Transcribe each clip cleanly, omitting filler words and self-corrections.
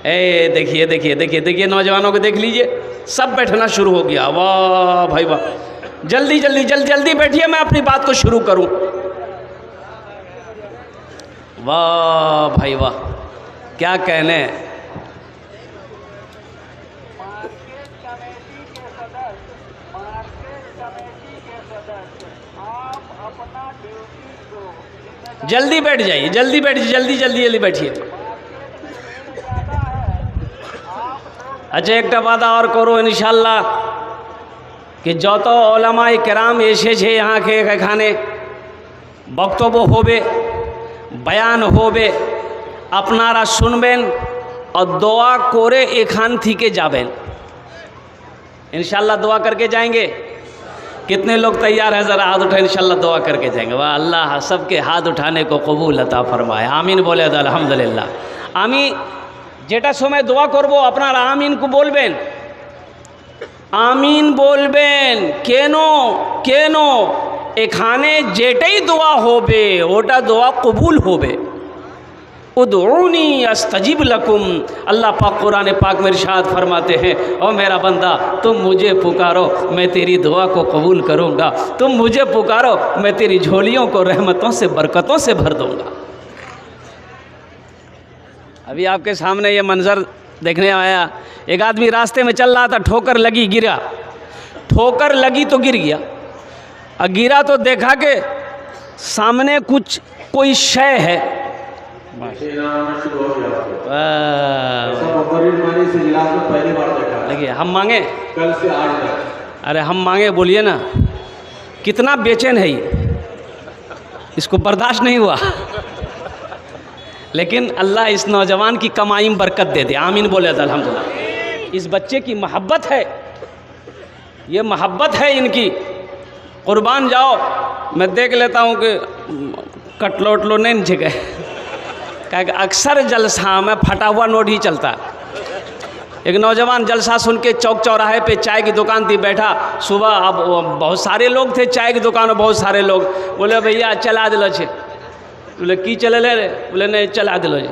ए देखिए देखिए देखिए देखिए, नौजवानों को देख लीजिए, सब बैठना शुरू हो गया। वाह भाई वाह, जल्दी जल्दी जल्दी जल्दी बैठिए, मैं अपनी बात को शुरू करूं। वाह भाई वाह, क्या कहने। जल्दी बैठ जाइए, जल्दी बैठिए, जल्दी जल्दी जल्दी बैठिए। अच्छा, एक वादा और करो इंशाल्लाह कि যত ওলামায়ে কেরাম এসেছে यहाँ के এখানে বক্তব্য হবে, বয়ান হবে, আপনারা শুনবেন और দোয়া করে এখান থেকে যাবেন। इंशाल्लाह दुआ करके जाएंगे। कितने लोग तैयार हैं, ज़रा हाथ उठाएं, इंशाल्लाह दुआ करके जाएंगे। वाह, अल्लाह सबके हाथ उठाने को कबूल अता फरमाए। आमीन बोले तो अल्हम्दुलिल्लाह। আমি যেটা সময় দোয়া করব আপনারা আমিন কো বলবেন, আমিন বলবেন। কেন কেন? এখানে যেটাই দোয়া হবে ওটা দোয়া কবুল হবে। उदऊनी अस्तजिब लकुम, अल्लाह पाक कुरान पाक में इरशाद फरमाते हैं, ओ मेरा बंदा तुम मुझे पुकारो मैं तेरी दुआ को कबूल करूँगा, तुम मुझे पुकारो मैं तेरी झोलियों को रहमतों से बरकतों से भर दूँगा। अभी आपके सामने ये मंज़र देखने आया, एक आदमी रास्ते में चल रहा था, ठोकर लगी, गिरा। ठोकर लगी तो गिर गया, और गिरा तो देखा कि सामने कुछ कोई शय है। देखिए, हम मांगे कल से आज तक, अरे हम मांगे बोलिए ना, कितना बेचैन है ये, इसको बर्दाश्त नहीं हुआ। लेकिन अल्लाह इस नौजवान की कमाई में बरकत दे दे। आमीन बोले अल्हम्दुलिल्लाह। इस बच्चे की मोहब्बत है, ये मोहब्बत है इनकी। कुर्बान जाओ, मैं देख लेता हूँ कि कटलो उटलो नहीं नीचे गए, क्या अक्सर जलसा में फटा हुआ नोट ही चलता है। एक नौजवान जलसा सुन के चौक चौराहे पे चाय की दुकान थी बैठा, सुबह अब बहुत सारे लोग थे चाय की दुकान में, बहुत सारे लोग बोले भैया चला दिलो छे। बोले की चले ले रे? बोले नहीं चला दिलो जी।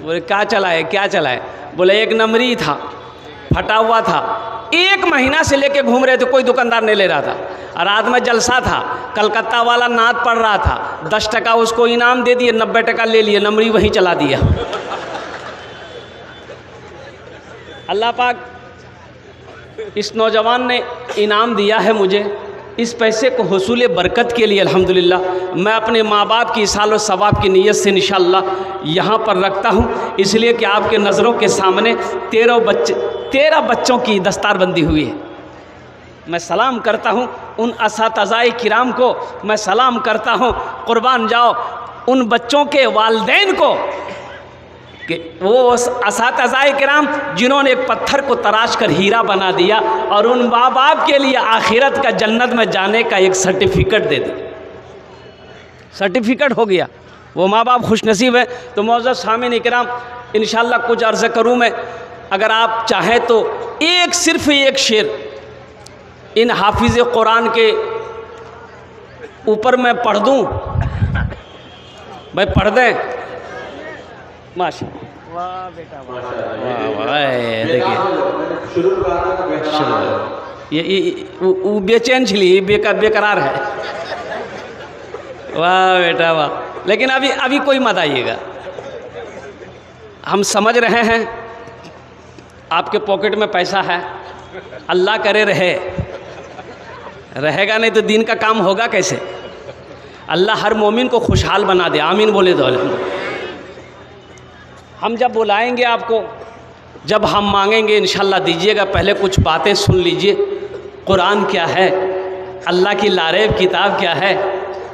बोले क्या चलाए, क्या चलाए? बोले एक नंबरी था, फटा हुआ था, 1 महीना से लेके घूम रहे थे, कोई दुकानदार नहीं ले रहा था। और रात में जलसा था, कलकत्ता वाला नाद पड़ रहा था, 10 टका उसको इनाम दे दिए, 90 टका ले लिए, नंबरी वहीं चला दिया। अल्लाह पाक इस नौजवान ने इनाम दिया है मुझे, इस पैसे को हुसूल बरकत के लिए अल्हम्दुलिल्लाह मैं अपने माँ बाप की इसाल और सवाब की नीयत से इंशाअल्लाह यहाँ पर रखता हूँ, इसलिए कि आपके नज़रों के सामने 13 बच्चों की दस्तारबंदी हुई है। मैं सलाम करता हूँ उन असातिज़ाए किराम को, मैं सलाम करता हूँ, कुर्बान जाओ उन बच्चों के वालिदैन को कि वो असातिज़ाए किराम जिन्होंने एक पत्थर को तराश कर हीरा बना दिया, और उन माँ बाप के लिए आखिरत का जन्नत में जाने का एक सर्टिफिकेट दे दिया। सर्टिफिकेट हो गया, वो माँ बाप खुशनसीब है। तो मौजूद सामीन इकराम, इंशाअल्लाह कुछ अर्ज़ करूँ मैं, अगर आप चाहें तो सिर्फ एक शेर इन हाफिज़ कुरान के ऊपर मैं पढ़ दूँ। भाई पढ़ दें? माशाअल्लाह, वाह बेटा वाह वाह वाह। देखिए ये बेचैन छली, बेकरार है। वाह बेटा वाह। लेकिन अभी कोई मत आइएगा, हम समझ रहे हैं आपके पॉकेट में पैसा है, अल्लाह करे रहेगा नहीं तो दिन का काम होगा कैसे? अल्लाह हर मोमिन को खुशहाल बना दे। आमीन बोले दो। हम जब बुलाएंगे आपको, जब हम मांगेंगे इंशाल्लाह दीजिएगा। पहले कुछ बातें सुन लीजिए। कुरान क्या है, अल्लाह की लारेब किताब क्या है,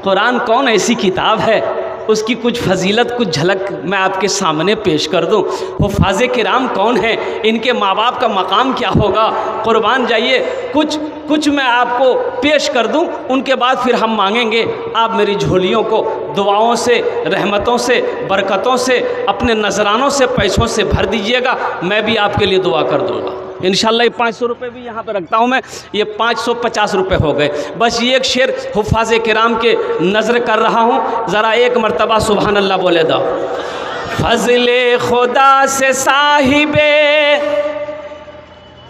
कुरान कौन ऐसी किताब है, उसकी कुछ फजीलत, कुछ झलक मैं आपके सामने पेश कर दूं। हुफ़ाज़े किराम कौन है, इनके माँ बाप का मकाम क्या होगा, कुर्बान जाइए कुछ मैं आपको पेश कर दूं। उनके बाद फिर हम मांगेंगे। आप मेरी झोलियों को दुआओं से, रहमतों से, बरकतों से, अपने नजरानों से, पैसों से भर दीजिएगा, मैं भी आपके लिए दुआ कर दूँगा इंशाअल्लाह। ये 500 रुपये भी यहाँ पे रखता हूँ मैं, ये 550 रुपये हो गए। बस ये एक शेर हुफ़ाज़े किराम के नज़र कर रहा हूँ, ज़रा एक मरतबा सुबहान अल्लाह बोले दो। फजले खुदा से साहिबे,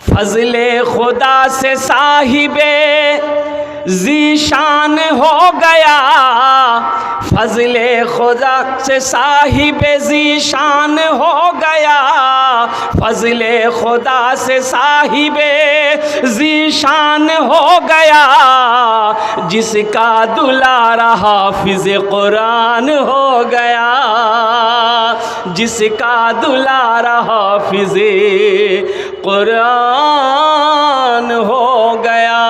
फजले खुदा से साहिबे ज़ीशान हो गया, फजले खुदा से साहिबे ज़ीशान हो गया, फजले खुदा से साहिबे ज़ीशान हो गया, जिसका दुलारा हाफिज़ कुरान हो गया, जिसका दुलारा हाफिज़ कुरान हो गया।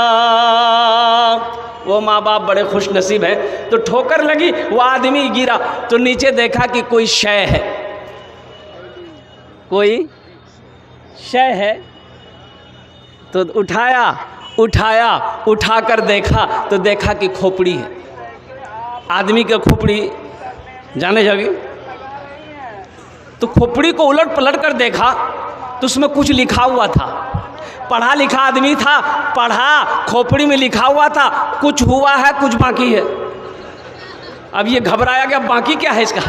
वो माँ बाप बड़े खुश नसीब हैं। तो ठोकर लगी, वो आदमी गिरा तो नीचे देखा कि कोई शय है, कोई शय है, तो उठाया, उठाकर देखा तो देखा कि खोपड़ी है। आदमी का खोपड़ी जाने जागे, तो खोपड़ी को उलट पलट कर देखा तो उसमें कुछ लिखा हुआ था। पढ़ा लिखा आदमी था, पढ़ा, खोपड़ी में लिखा हुआ था, कुछ हुआ है कुछ बाकी है। अब ये घबराया कि अब बाकी क्या है इसका।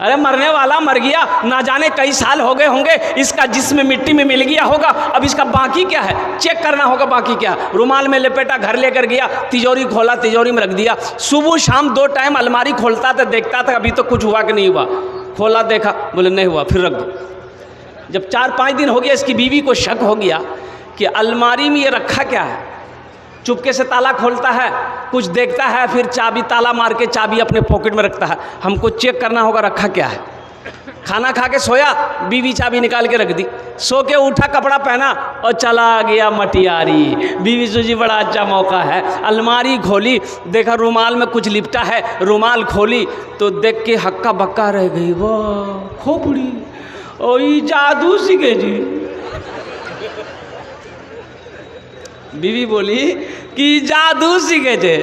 अरे मरने वाला मर गया, ना जाने कई साल हो गए होंगे, इसका जिस्म मिट्टी में मिल गया होगा, अब इसका बाकी क्या है, चेक करना होगा बाकी क्या। रुमाल में लपेटा, घर लेकर गया, तिजोरी खोला, तिजोरी में रख दिया। सुबह शाम 2 टाइम अलमारी खोलता था, देखता था अभी तो कुछ हुआ कि नहीं हुआ। खोला, देखा, बोले नहीं हुआ, फिर रख दो। जब 4-5 दिन हो गया, इसकी बीवी को शक हो गया कि अलमारी में ये रखा क्या है। चुपके से ताला खोलता है, कुछ देखता है, फिर चाबी, ताला मार के चाबी अपने पॉकेट में रखता है। हमको चेक करना होगा रखा क्या है। खाना खा के सोया, बीवी चाबी निकाल के रख दी। सो के उठा, कपड़ा पहना और चला गया मटियारी। बीवी सोची बड़ा अच्छा मौका है, अलमारी खोली, देखा रुमाल में कुछ लिपटा है, रुमाल खोली तो देख के हक्का बक्का रह गई। वाह खोपड़ी, ओ ये जादू सीखे जी। बीवी बोली कि जादू सीखे थे,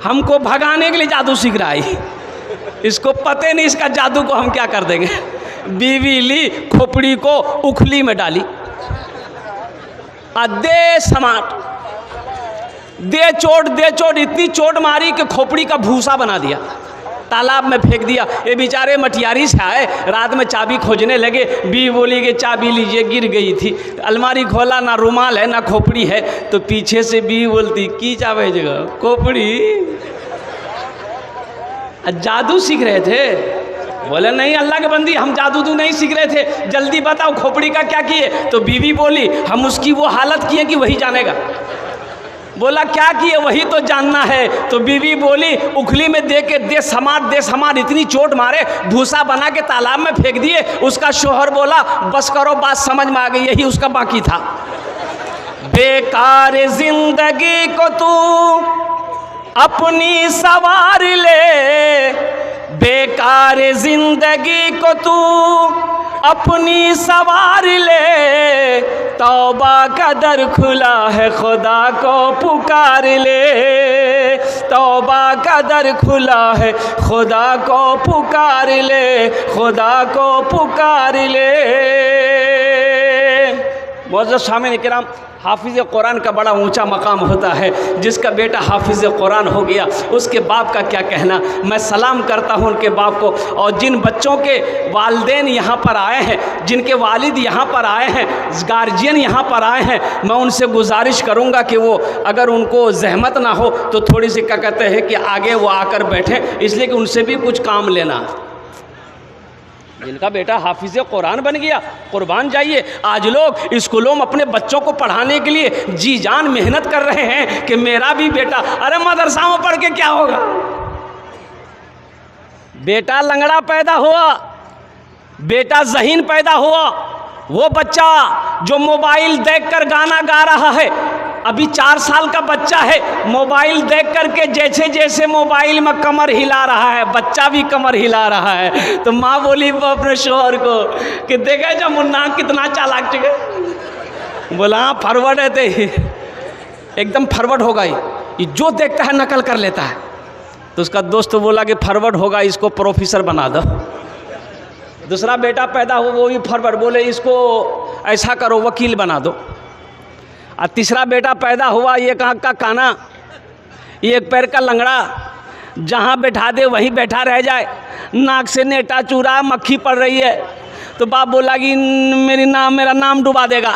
हमको भगाने के लिए जादू सीख रहा है, इसको पते नहीं इसका जादू को हम क्या कर देंगे। बीवी ली, खोपड़ी को उखली में डाली, दे समाट, दे चोट, इतनी चोट मारी कि खोपड़ी का भूसा बना दिया, तालाब में फेंक दिया। ये बेचारे मटियारी से आए, रात में चाबी खोजने लगे। बीवी बोली कि चाबी लीजिए, गिर गई थी। अलमारी खोला, ना रुमाल है ना खोपड़ी है। तो पीछे से बीवी बोलती की चाबे जगह खोपड़ी। जादू सीख रहे थे। बोले नहीं अल्लाह के बंदी, हम जादू नहीं सीख रहे थे, जल्दी बताओ खोपड़ी का क्या किए। तो बीवी बोली हम उसकी वो हालत किए कि वही जानेगा। बोला क्या किए, वही तो जानना है। तो बीवी बोली उखली में दे के दे समार, इतनी चोट मारे, भूसा बना के तालाब में फेंक दिए। उसका शोहर बोला बस करो, बात समझ में आ गई, यही उसका बाकी था। बेकार जिंदगी को तू अपनी सवार ले, बेकार जिंदगी को तू अपनी सवार ले, तौबा का दर खुला है खुदा को पुकार ले, तौबा का दर खुला है खुदा को पुकार ले, खुदा को पुकार ले। मौजूद शामिल इकराम, हाफिज़ कुरान का बड़ा ऊंचा मकाम होता है। जिसका बेटा हाफिज़ कुरान हो गया उसके बाप का क्या कहना। मैं सलाम करता हूं उनके बाप को। और जिन बच्चों के वालिदैन यहाँ पर आए हैं, जिनके वालिद यहाँ पर आए हैं, गार्जियन यहाँ पर आए हैं, मैं उनसे गुजारिश करूँगा कि वो अगर उनको जहमत ना हो तो थोड़ी सी क्या कहते हैं कि आगे वो आकर बैठें, इसलिए कि उनसे भी कुछ काम लेना। जिनका बेटा हाफिज़ कुरान बन गया, कुर्बान जाइए। आज लोग स्कूलों में अपने बच्चों को पढ़ाने के लिए जी जान मेहनत कर रहे हैं कि मेरा भी बेटा, अरे मदरसा में पढ़ के क्या होगा। बेटा लंगड़ा पैदा हुआ, बेटा ज़हीन पैदा हुआ, वो बच्चा जो मोबाइल देखकर गाना गा रहा है, अभी 4 साल का बच्चा है, मोबाइल देख करके जैसे जैसे मोबाइल में कमर हिला रहा है, बच्चा भी कमर हिला रहा है। तो माँ बोली वो अपने शोहर को कि देखे जो मुन्ना कितना चालाक चुके। बोला हाँ फॉरवर्ड है, ते एकदम फॉरवर्ड होगा, ये जो देखता है नकल कर लेता है। तो उसका दोस्त बोला कि फॉरवर्ड होगा, इसको प्रोफेसर बना दो। दूसरा बेटा पैदा हुआ, वो भी फॉरवर्ड, बोले इसको ऐसा करो वकील बना दो। और तीसरा बेटा पैदा हुआ, ये कहाँ का काना, ये एक पैर का लंगड़ा, जहाँ बैठा दे वहीं बैठा रह जाए, नाक से नेटा चूरा, मक्खी पड़ रही है तो बाप बोला कि मेरा नाम डुबा देगा।